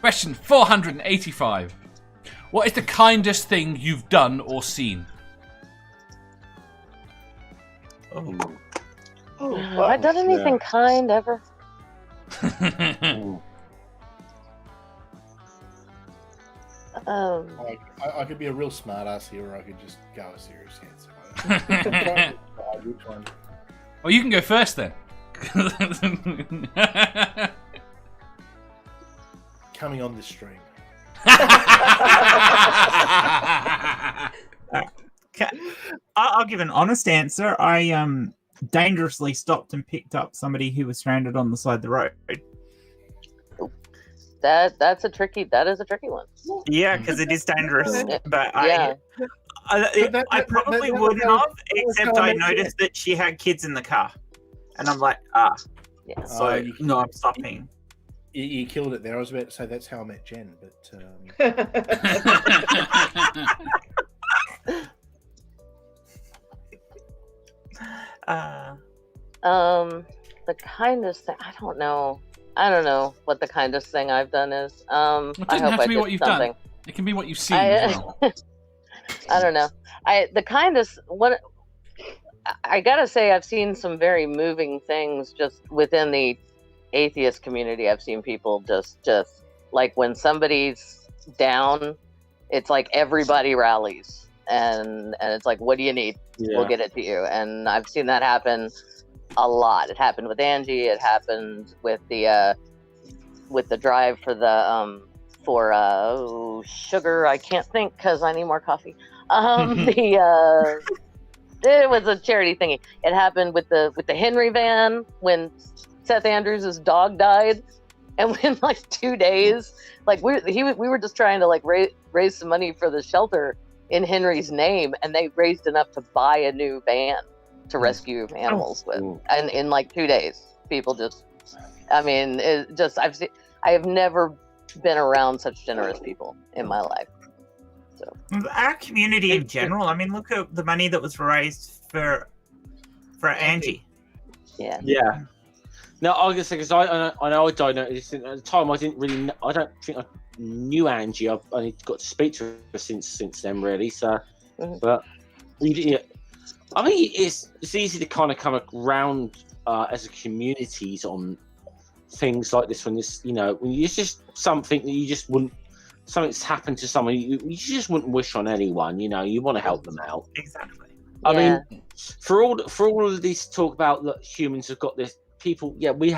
Question 485. What is the kindest thing you've done or seen? Have I done anything kind ever? I could be a real smart ass here, or I could just go a serious answer. Which one? Well, you can go first then. Coming on this stream. I'll give an honest answer. I dangerously stopped and picked up somebody who was stranded on the side of the road. That is a tricky one. Yeah, because it is dangerous. But Yeah. I probably wouldn't have, except I noticed that she had kids in the car, and I'm like, Yeah. so no, I'm stopping. You killed it there. I was about to say that's how I met Jen, but the kindest thing, I don't know what the kindest thing I've done is. It doesn't have to be what you've done. It can be what you've seen as well. I don't know. The kindest one. I gotta say, I've seen some very moving things just within the atheist community. I've seen people just like when somebody's down, it's like everybody rallies, and it's like, what do you need? Yeah. We'll get it to you. And I've seen that happen a lot. It happened with Angie. It happened with the drive for the sugar. I can't think because I need more coffee. It was a charity thingy. It happened with the Henry van when Seth Andrews' dog died, and within like 2 days, like we were just trying to like raise some money for the shelter in Henry's name, and they raised enough to buy a new van to rescue animals with, and in like 2 days, people just, I mean, I have never been around such generous people in my life. So our community in general, I mean, look at the money that was raised for Angie. Yeah. Yeah. No, I was gonna say, because I know I don't know. At the time, I didn't really. I don't think I knew Angie. I've only got to speak to her since then, really. So, but yeah, I mean, it's easy to kind of come around as a community on things like this when it's just something that you just wouldn't. Something's happened to someone you just wouldn't wish on anyone. You want to help them out. Exactly. I mean, for all of this talk about that humans have got this. People, yeah, we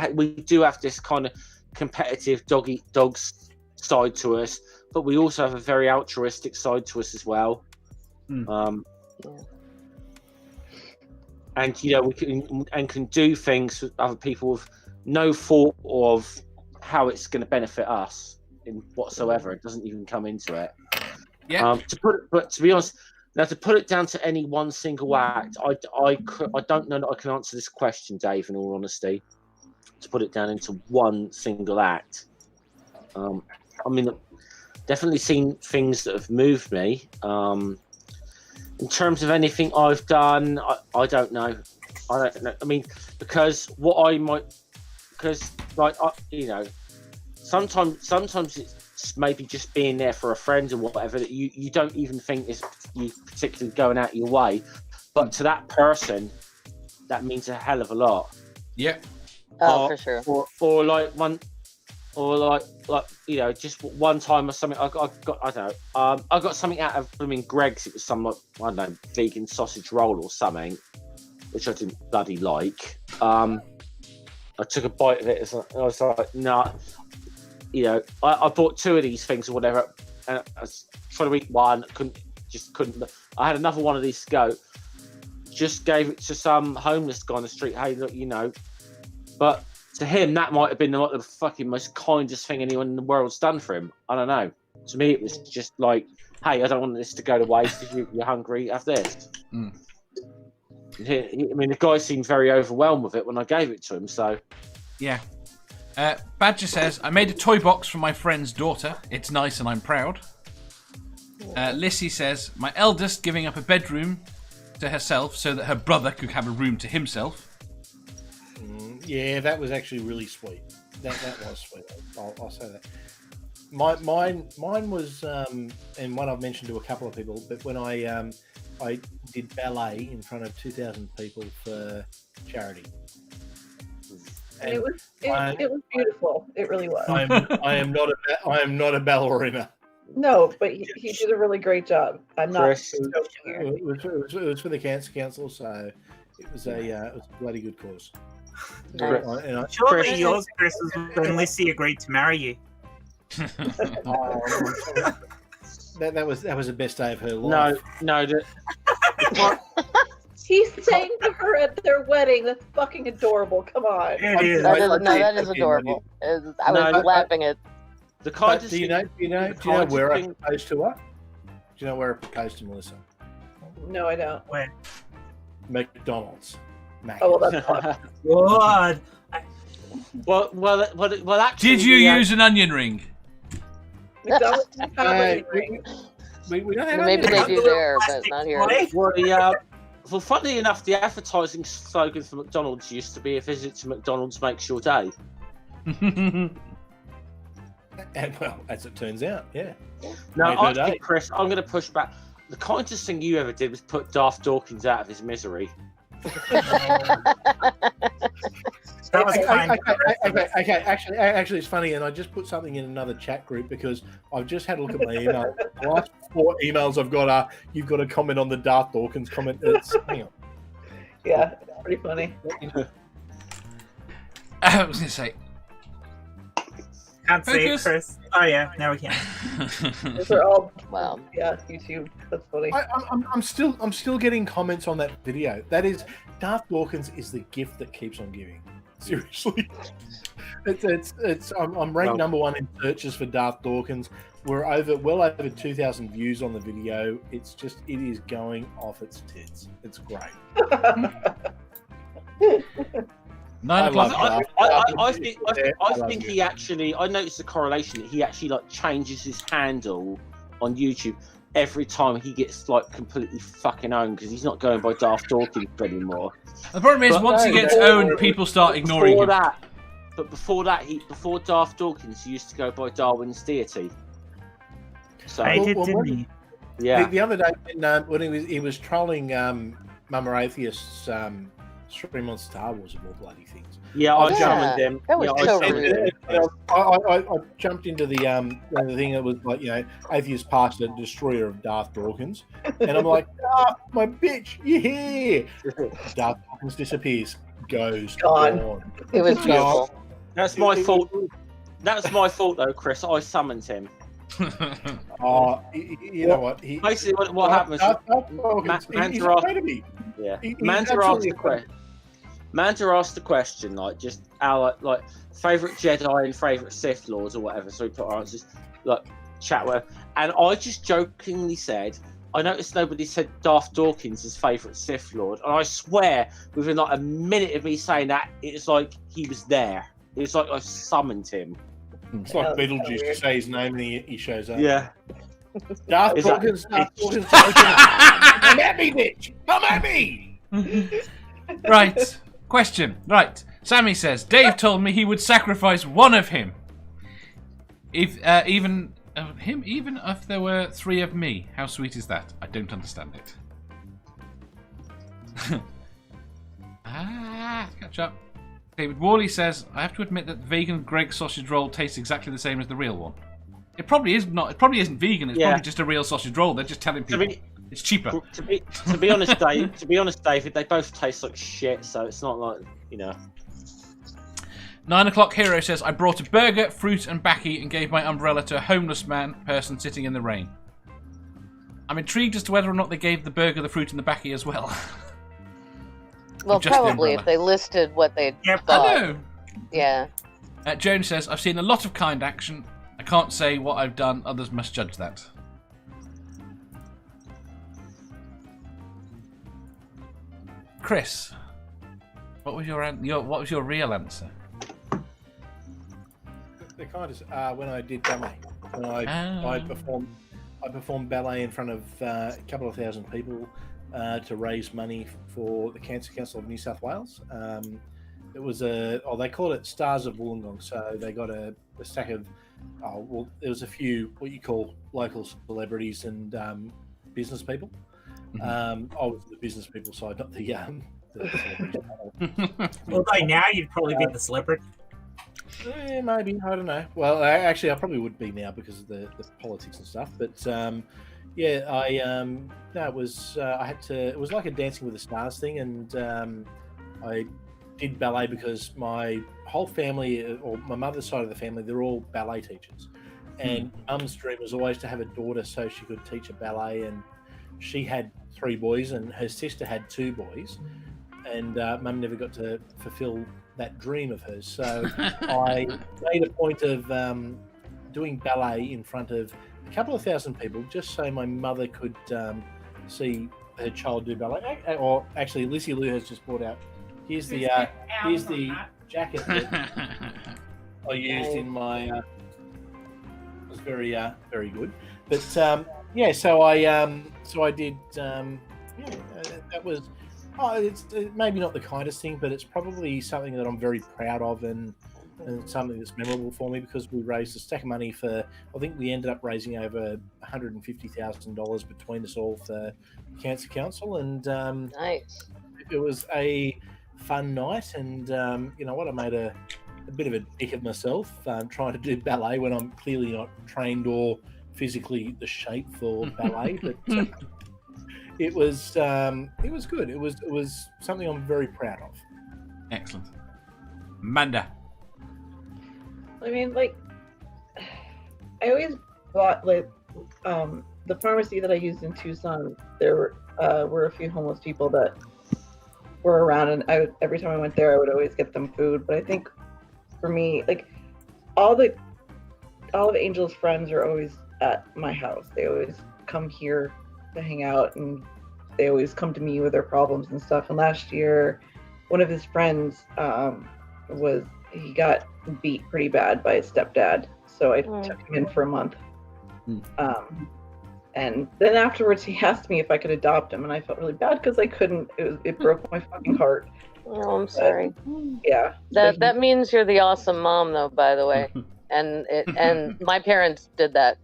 do have this kind of competitive dogs side to us, but we also have a very altruistic side to us as well. And we can do things with other people with no thought of how it's going to benefit us in whatsoever. It doesn't even come into it. Yeah. To be honest, now to put it down to any one single act, I don't know that I can answer this question, Dave. In all honesty, to put it down into one single act, I mean, definitely seen things that have moved me. In terms of anything I've done, I don't know. I don't know. I mean, because sometimes it's maybe just being there for a friend or whatever that you don't even think is you particularly going out your way, but to that person, that means a hell of a lot. Yeah. Oh, for sure. Just one time or something. I got something out of Greg's. It was some vegan sausage roll or something, which I didn't bloody like. I took a bite of it. I was like, nah. I bought 2 of these things or whatever, and I was trying to eat one. Couldn't. I had another one of these to go. Just gave it to some homeless guy on the street. Hey, look, But to him, that might have been the fucking most kindest thing anyone in the world's done for him. I don't know. To me, it was just like, hey, I don't want this to go to waste. If you're hungry, have this. I mean, the guy seemed very overwhelmed with it when I gave it to him. So, yeah. Badger says, I made a toy box for my friend's daughter. It's nice and I'm proud. Lissy says, my eldest giving up a bedroom to herself so that her brother could have a room to himself. Yeah, that was actually really sweet. That was sweet. I'll say that. Mine was, and one I've mentioned to a couple of people, but when I did ballet in front of 2,000 people for charity. And it was beautiful. It really was. I am not a ballerina. No, but he did a really great job. I'm not. Chris. It was for the Cancer Council, so it was a bloody good cause. Nice. Surely yours, Chris, was when Lissy agreed to marry you. That was the best day of her life. No. He sang to her at their wedding. That's fucking adorable. Come on. It is. That is adorable. I was laughing at. The kind But of do you know where I proposed to her? Do you know where I proposed to Melissa? No, I don't. When? McDonald's. Oh, well, that's fun. God. well, actually, Did you use an onion ring? McDonald's is kind of Hey, ring. we don't have Maybe they any- do there, but not here. Well, funnily enough, the advertising slogan for McDonald's used to be "A visit to McDonald's makes your day." And well, as it turns out, yeah. No, Made her I day. think, Chris, I'm going to push back. The kindest thing you ever did was put Darth Dawkins out of his misery. That was kind. Okay. Actually, it's funny, and I just put something in another chat group because I've just had a look at my email. The last 4 emails I've got are, you've got a comment on the Darth Dawkins comment. Hang on. Yeah, it's pretty funny. I was going to say. Can't see it, Focus. Chris. Oh yeah, now we can. Those are all, Wow. yeah, YouTube. That's funny. I'm still getting comments on that video. That is, Darth Dawkins is the gift that keeps on giving. Seriously, I'm ranked Well- number 1 in searches for Darth Dawkins. We're well over 2,000 views on the video. It is going off its tits. It's great. 9 o'clock. I think he actually. I noticed the correlation. He actually like changes his handle on YouTube every time he gets like completely fucking owned because he's not going by Darth Dawkins anymore. The problem is, But- once he gets owned, people start ignoring him. Before Darth Dawkins, he used to go by Darwin's deity. So I did, well, didn't he? yeah, The other day when he was trolling Mama Atheist's stream on Star Wars of all bloody things. yeah, I Yeah, summoned him. that was Yeah, so summoned rude. him. I jumped into the thing that was like, Atheist pastor, destroyer of Darth Dawkins, and I'm like, my bitch, yeah. Darth Dawkins disappears, goes Gone. gone. It was beautiful. That's my fault. That's my fault though, Chris. I summoned him. You know what? Basically, what happens? Darth Dawkins, he's afraid of me. Yeah, He's Manta absolutely asked the question, like just our like favorite Jedi and favorite Sith lords or whatever. So we put our answers like chat with, and I just jokingly said, I noticed nobody said Darth Dawkins' his favorite Sith lord, and I swear within like a minute of me saying that, it's like he was there. It's like I summoned him. It's like Beetlejuice. You say his name and he shows up. Yeah. Darth Is that- Dawkins. Come at me, bitch! Come at me! Right. Question. Right. Sammy says, Dave told me he would sacrifice one of him. Even if there were 3 of me. How sweet is that? I don't understand it. Catch up. David Worley says, I have to admit that vegan Greg sausage roll tastes exactly the same as the real one. It probably is not. It probably isn't vegan. It's probably just a real sausage roll. They're just telling people it's cheaper. To be honest, Dave. To be honest, David, they both taste like shit. So it's not like 9 o'clock hero says, I brought a burger, fruit, and baccy and gave my umbrella to a homeless person sitting in the rain. I'm intrigued as to whether or not they gave the burger, the fruit, and the baccy as well. Well, Just the probably if umbrella. they listed what they I thought. know. Yeah. Joan says, I've seen a lot of kind action. I can't say what I've done. Others must judge that. Chris, what was your real answer? The kindest when I did ballet. When I performed ballet in front of a couple of thousand people to raise money for the Cancer Council of New South Wales. It was they called it Stars of Wollongong. So they got a stack of there was a few what you call local celebrities and business people. I was the business people side, not the celebrities. Although now you'd probably be the celebrity. Maybe, I don't know. Well, actually, I probably would be now because of the politics and stuff. But it was it was like a Dancing with the Stars thing, and I did ballet because my whole family, or my mother's side of the family, they're all ballet teachers. And Mum's dream was always to have a daughter so she could teach a ballet, and she had 3 boys, and her sister had 2 boys, and Mum never got to fulfill that dream of hers. So I made a point of doing ballet in front of a couple of thousand people, just so my mother could see her child do ballet. Or actually, Lissy Lou has just brought out. Here's the jacket that I used in my. It was very good. But so I did. That was. It's maybe not the kindest thing, but it's probably something that I'm very proud of, and something that's memorable for me, because we raised a stack of money for. I think we ended up raising over $150,000 between us all for Cancer Council, and Nice. it was a fun night. And you know what, I made a bit of a dick of myself trying to do ballet when I'm clearly not trained or physically the shape for ballet, but. It was good. It was something I'm very proud of. Excellent. Amanda. I mean, like, I always bought, like, the pharmacy that I used in Tucson, there were a few homeless people that were around, and every time I went there, I would always get them food. But I think for me, like, all of Angel's friends are always at my house. They always come here to hang out, and they always come to me with their problems and stuff. And last year, one of his friends he got beat pretty bad by his stepdad, so I took him in for a month. And then afterwards he asked me if I could adopt him, and I felt really bad because I couldn't. It broke my fucking heart. Oh, I'm sorry. Yeah, That means you're the awesome mom, though, by the way. And my parents did that.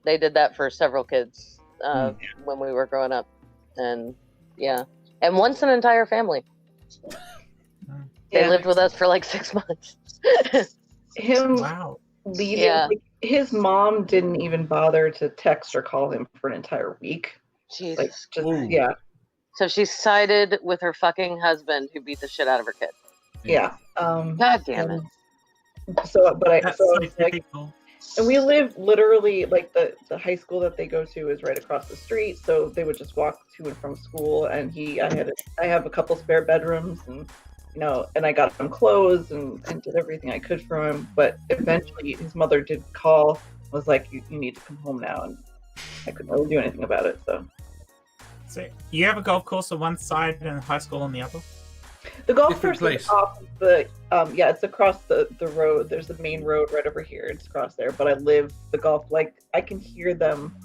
They did that for several kids. When we were growing up, and once an entire family. They lived with us for like 6 months. Wow. Leaving, like, his mom didn't even bother to text or call him for an entire week. Jesus. Like, just, So she sided with her fucking husband who beat the shit out of her kid. God damn it. That's so typical. And we live literally, like, the high school that they go to is right across the street, so they would just walk to and from school. And I have a couple spare bedrooms, and and I got him clothes and did everything I could for him. But eventually, his mother did call, was like, "You need to come home now," and I couldn't really do anything about it. So you have a golf course on one side and a high school on the other? The golf Different course place. is off the it's across the road. There's the main road right over here. It's across there. But I can hear them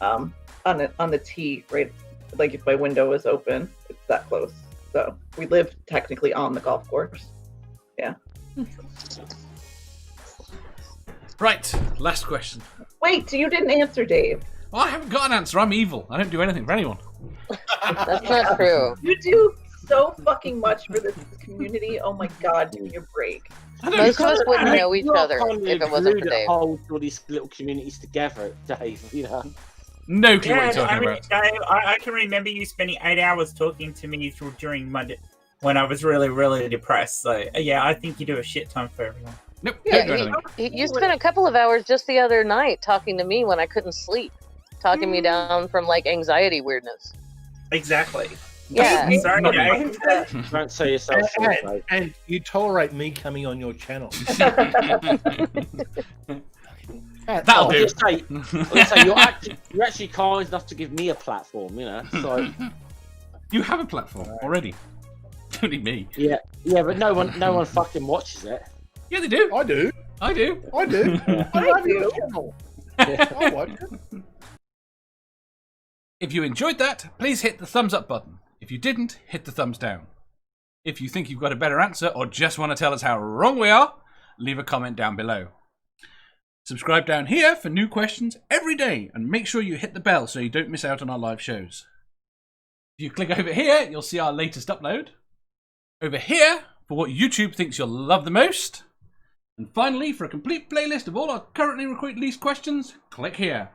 on the tee, right? Like, if my window was open, it's that close. So we live technically on the golf course. Yeah. Right, last question. Wait, you didn't answer, Dave. Well, I haven't got an answer. I'm evil. I don't do anything for anyone. That's not true. You do so fucking much for this community. Oh my god, give me a break. Most of us wouldn't know each other if it wasn't for That Dave. holds all these little communities together, Dave. No clue what you're I talking mean, about. Dave, I can remember you spending 8 hours talking to me during Monday when I was really, really depressed. So, yeah, I think you do a shit ton for everyone. Nope, Yeah, don't do anything. you spent a couple of hours just the other night talking to me when I couldn't sleep, talking me down from, like, anxiety weirdness. Exactly. Yeah. Sorry, Dave. Don't say yourself short, mate. And you tolerate me coming on your channel. That'll do. I'll say you're actually kind enough to give me a platform, So You have a platform already. Don't need me. yeah, but no one fucking watches it. Yeah, they do. I do. I do. I do. I love your channel. I watch it. If you enjoyed that, please hit the thumbs up button. If you didn't, hit the thumbs down. If you think you've got a better answer or just want to tell us how wrong we are, leave a comment down below. Subscribe down here for new questions every day, and make sure you hit the bell so you don't miss out on our live shows. If you click over here, you'll see our latest upload. Over here, for what YouTube thinks you'll love the most. And finally, for a complete playlist of all our currently released questions, click here.